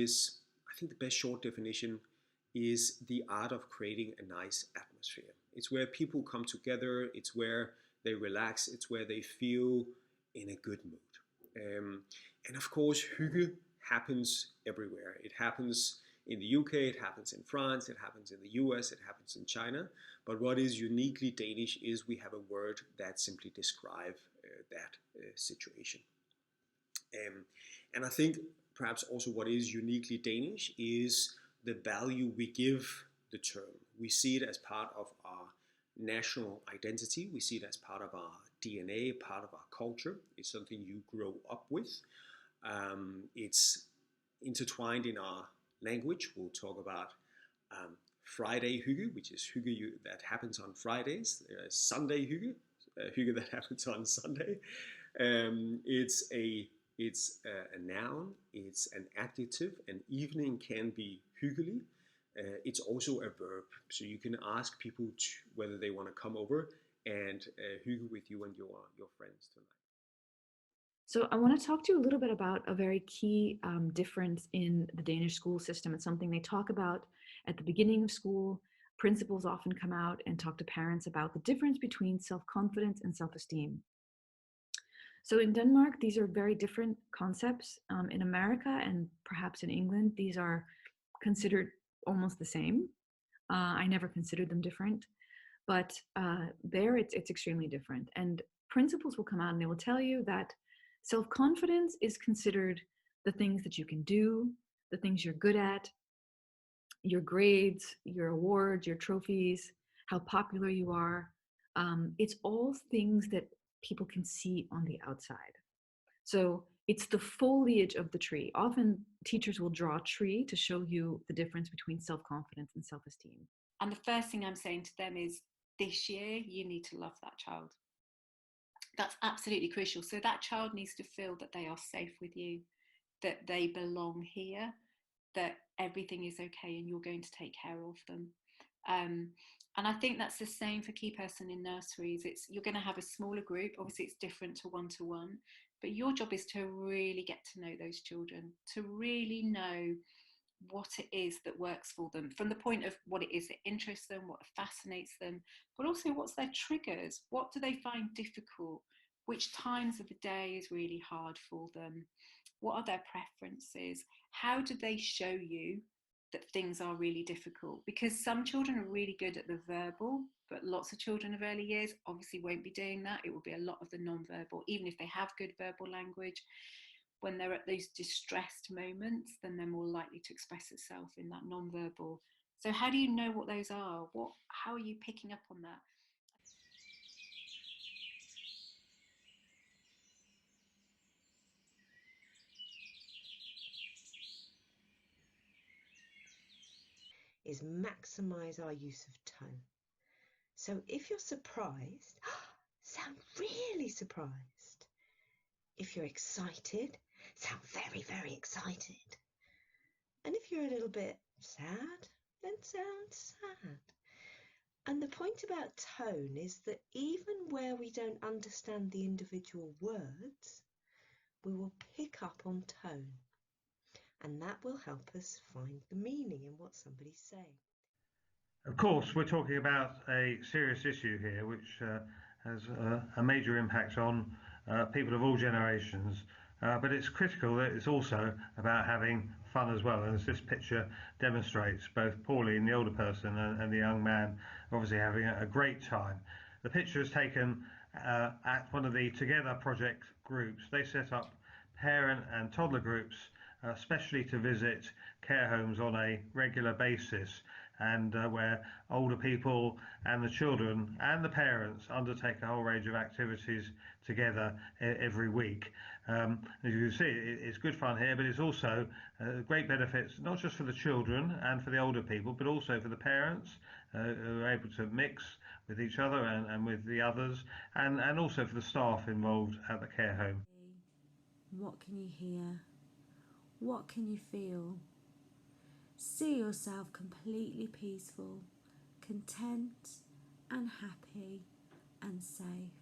is, I think the best short definition is the art of creating a nice atmosphere. It's where people come together, it's where they relax, it's where they feel in a good mood. And of course, Hygge happens everywhere. It happens in the UK, it happens in France, it happens in the US, it happens in China. But what is uniquely Danish is we have a word that simply describes that situation. And I think perhaps also what is uniquely Danish is the value we give the term. We see it as part of our national identity. We see it as part of our DNA, part of our culture. It's something you grow up with. It's intertwined in our language. We'll talk about Friday Hygge, which is Hygge that happens on Fridays. Sunday Hygge, Hygge that happens on Sunday. It's a noun, it's an adjective. An evening can be hyggelig. It's also a verb, so you can ask people whether they want to come over and hygge with you and your friends tonight. So I want to talk to you a little bit about a very key difference in the Danish school system. It's something they talk about at the beginning of school. Principals often come out and talk to parents about the difference between self-confidence and self-esteem. So in Denmark, these are very different concepts. In America and perhaps in England, these are considered almost the same. I never considered them different, but there it's extremely different. And principals will come out and they will tell you that self-confidence is considered the things that you can do, the things you're good at, your grades, your awards, your trophies, how popular you are. It's all things that people can see on the outside. So it's the foliage of the tree. Often teachers will draw a tree to show you the difference between self-confidence and self-esteem. And the first thing I'm saying to them is, this year, you need to love that child. That's absolutely crucial. So that child needs to feel that they are safe with you, that they belong here, that everything is okay and you're going to take care of them. And I think that's the same for key person in nurseries. You're going to have a smaller group. Obviously, it's different to one-to-one, but your job is to really get to know those children, to really know what it is that works for them, from the point of what it is that interests them, what fascinates them, but also what's their triggers, what do they find difficult, which times of the day is really hard for them, what are their preferences, how do they show you that things are really difficult, because some children are really good at the verbal, but lots of children of early years obviously won't be doing that. It will be a lot of the non-verbal, even if they have good verbal language. When they're at those distressed moments, then they're more likely to express itself in that non-verbal. So how do you know what those are? How are you picking up on that? Is maximize our use of tone. So if you're surprised, sound really surprised. If you're excited, sound very, very excited. And if you're a little bit sad, then sound sad. And the point about tone is that even where we don't understand the individual words, we will pick up on tone. And that will help us find the meaning in what somebody's saying. Of course, we're talking about a serious issue here, which has a major impact on people of all generations. But it's critical that it's also about having fun as well. And as this picture demonstrates, both Pauline, the older person, and the young man, obviously having a great time. The picture is taken at one of the Together project groups. They set up parent and toddler groups, especially to visit care homes on a regular basis, and where older people and the children and the parents undertake a whole range of activities together every week. As you can see, it's good fun here, but it's also great benefits, not just for the children and for the older people, but also for the parents who are able to mix with each other and with the others, and also for the staff involved at the care home. What can you hear? What can you feel? See yourself completely peaceful, content and happy and safe.